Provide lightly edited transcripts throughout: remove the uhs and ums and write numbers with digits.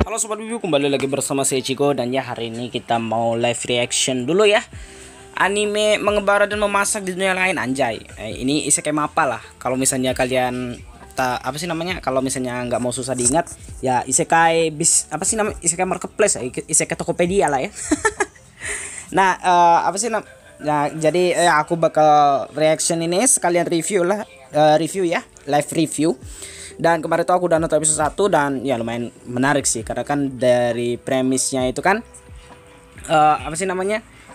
Halo Sobat Bibu, kembali lagi bersama saya Chico. Dan ya, hari ini kita mau live reaction dulu ya. Anime mengembara dan memasak di dunia lain, anjay. Ini isekai mappa lah. Kalau misalnya kalian kalau misalnya nggak mau susah diingat, ya isekai isekai marketplace, isekai Tokopedia lah ya. Nah, Nah, jadi aku bakal reaction ini sekalian review lah, review ya, live review. Dan kemarin tuh aku udah nonton episode 1 dan ya lumayan menarik sih, karena kan dari premisnya itu kan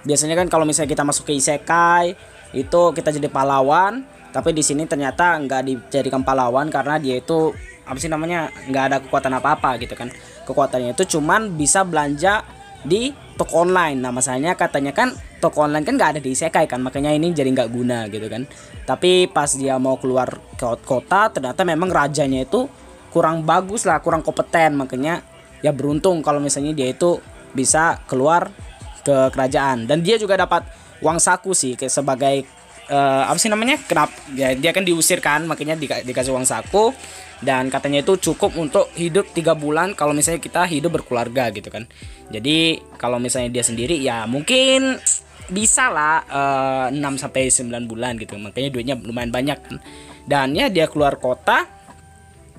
biasanya kan kalau misalnya kita masuk ke isekai itu kita jadi pahlawan, tapi di sini ternyata nggak dijadikan pahlawan karena dia itu nggak ada kekuatan apa-apa gitu kan. Kekuatannya itu cuman bisa belanja di toko online. Nah, masalahnya katanya kan toko online kan nggak ada di isekai kan, makanya ini jadi nggak guna gitu kan. Tapi pas dia mau keluar ke kota, ternyata memang rajanya itu kurang bagus lah, kurang kompeten, makanya ya beruntung kalau misalnya dia itu bisa keluar ke kerajaan. Dan dia juga dapat uang saku sih sebagai kenapa ya, dia kan diusir kan, makanya dikasih uang saku. Dan katanya itu cukup untuk hidup 3 bulan kalau misalnya kita hidup berkeluarga gitu kan. Jadi kalau misalnya dia sendiri ya mungkin bisa lah 6-9 bulan gitu. Makanya duitnya lumayan banyak kan. Dan ya dia keluar kota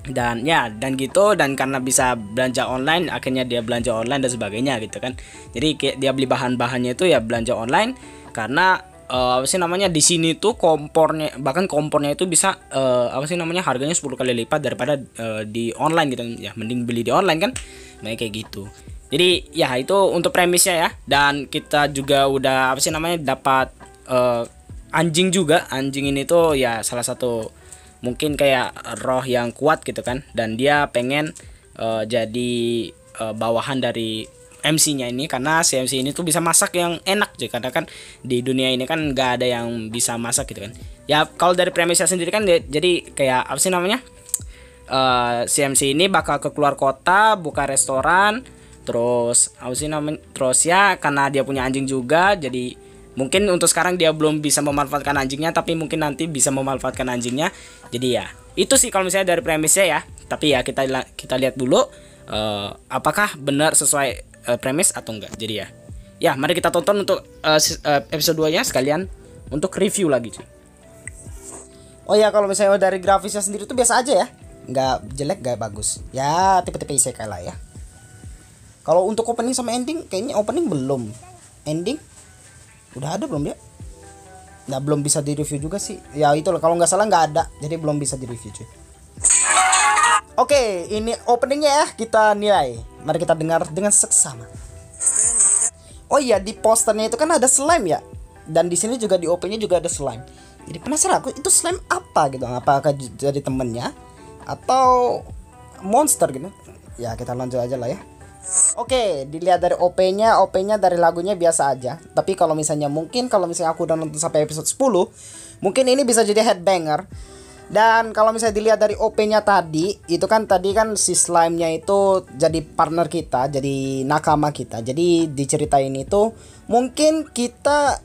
dan gitu, dan karena bisa belanja online akhirnya dia belanja online dan sebagainya gitu kan. Jadi kayak dia beli bahan-bahannya itu ya belanja online, karena di sini tuh kompornya itu bisa harganya 10 kali lipat daripada di online gitu ya. Mending beli di online kan, kayak gitu. Jadi ya itu untuk premisnya ya. Dan kita juga udah dapat anjing juga. Anjing ini tuh ya salah satu mungkin kayak roh yang kuat gitu kan, dan dia pengen jadi bawahan dari MC-nya ini, karena si MC ini tuh bisa masak yang enak sih, karena kan di dunia ini kan nggak ada yang bisa masak gitu kan. Ya kalau dari premisnya sendiri kan jadi kayak si MC ini bakal ke keluar kota buka restoran, terus ya karena dia punya anjing juga, jadi mungkin untuk sekarang dia belum bisa memanfaatkan anjingnya, tapi mungkin nanti bisa memanfaatkan anjingnya. Jadi ya itu sih kalau misalnya dari premisnya ya. Tapi ya kita lihat dulu apakah benar sesuai premis atau enggak. Jadi ya mari kita tonton untuk episode 2 nya sekalian untuk review lagi cuy. Oh ya, kalau misalnya dari grafisnya sendiri tuh biasa aja ya, nggak jelek nggak bagus ya, tipe-tipe isekai lah ya. Kalau untuk opening sama ending, kayaknya opening belum, ending udah ada belum dia? Nah, belum bisa direview juga sih ya, itu loh, kalau nggak salah nggak ada, jadi belum bisa direview cuy. Oke, ini openingnya ya, kita nilai. Mari kita dengar dengan seksama. Oh iya, di posternya itu kan ada slime ya, dan di sini juga di OP-nya juga ada slime. Jadi penasaran aku, itu slime apa gitu? Apakah jadi temennya atau monster gitu? Ya kita lanjut aja lah ya. Oke, dilihat dari OP-nya dari lagunya biasa aja. Tapi kalau misalnya aku udah nonton sampai episode 10, mungkin ini bisa jadi headbanger. Dan kalau misalnya dilihat dari OP-nya tadi, itu kan tadi kan si slime-nya itu jadi partner kita, jadi nakama kita. Jadi diceritain itu mungkin kita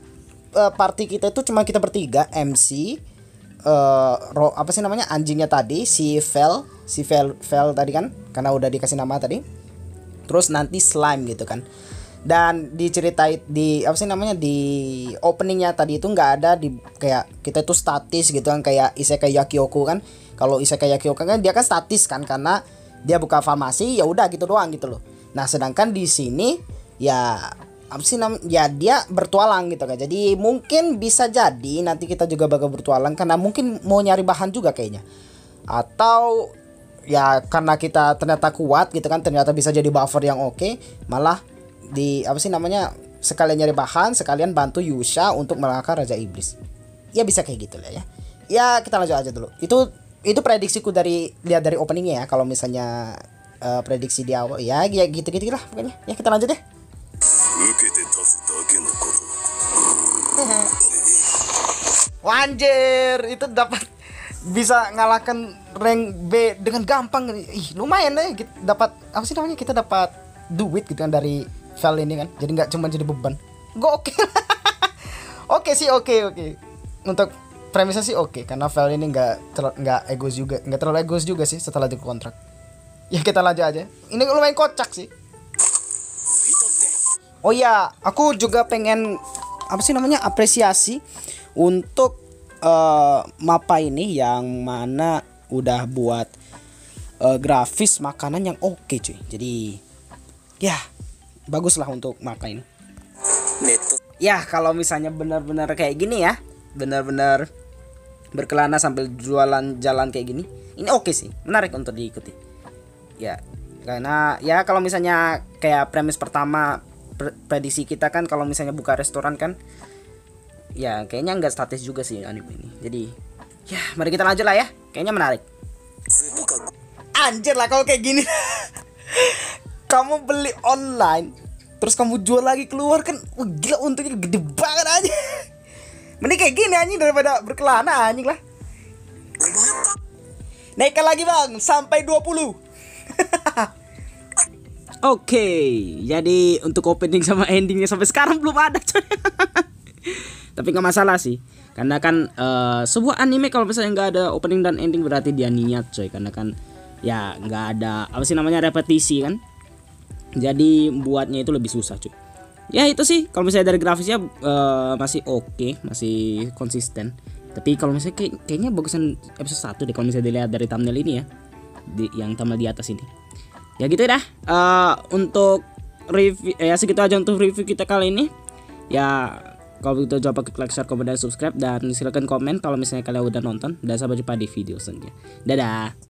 party kita itu cuma kita bertiga, MC, anjingnya tadi, si Vel tadi kan, karena udah dikasih nama tadi. Terus nanti slime gitu kan. Dan diceritain di di openingnya tadi itu nggak ada di kayak kita itu statis gitu kan, kayak isekai Yakioku kan. Kalau isekai Yakioku kan dia kan statis kan, karena dia buka farmasi ya udah gitu doang gitu loh. Nah, sedangkan di sini ya dia bertualang gitu kan. Jadi mungkin bisa jadi nanti kita juga bakal bertualang, karena mungkin mau nyari bahan juga kayaknya. Atau ya karena kita ternyata kuat gitu kan, ternyata bisa jadi buffer yang oke, malah sekalian nyari bahan, sekalian bantu Yusha untuk mengalahkan Raja Iblis. Ya bisa kayak gitu lah ya. Ya kita lanjut aja dulu. Itu prediksiku lihat dari openingnya ya. Kalau misalnya prediksi di awal ya gitu-gitu lah pokoknya. Ya kita lanjut deh. Wanjir, itu dapat bisa ngalahkan rank B dengan gampang. Ih, lumayan deh, dapat kita dapat duit gitu kan dari Vel ini kan, jadi nggak cuma jadi beban. Oke. Oke sih, oke. Untuk premisnya sih oke, karena Vel ini nggak terlalu egois juga sih setelah dikontrak. Ya kita lanjut aja. Ini lumayan kocak sih. Oh ya, aku juga pengen apa sih namanya apresiasi untuk Mappa ini yang mana udah buat grafis makanan yang oke cuy. Jadi ya bagus lah untuk Mappa ini. Ya kalau misalnya benar-benar kayak gini ya, benar-benar berkelana sambil jualan jalan kayak gini, ini oke sih, menarik untuk diikuti. Ya karena ya kalau misalnya kayak premis pertama prediksi kita kan kalau misalnya buka restoran kan ya kayaknya nggak statis juga sih anime ini. Jadi ya mari kita lanjut lah ya, kayaknya menarik. Anjir lah kalau kayak gini. Kamu beli online terus kamu jual lagi keluar kan, wah gila untungnya gede banget aja. Mending kayak gini anjing daripada berkelana anjing lah. Naikkan lagi bang sampai 20. Oke, jadi untuk opening sama endingnya sampai sekarang belum ada coy. Tapi nggak masalah sih, karena kan sebuah anime kalau misalnya nggak ada opening dan ending berarti dia niat coy, karena kan ya nggak ada apa sih namanya repetisi kan, jadi buatnya itu lebih susah cuy. Ya itu sih kalau misalnya dari grafisnya masih oke, masih konsisten. Tapi kalau misalnya kayaknya bagusan episode 1 deh kalau misalnya dilihat dari thumbnail ini ya, yang thumbnail di atas ini. Ya gitu dah. Untuk review ya segitu aja untuk review kita kali ini. Ya kalau begitu jangan lupa klik like, share, komen, dan subscribe, dan silakan komen kalau misalnya kalian udah nonton. Dan sampai jumpa di video selanjutnya. Dadah.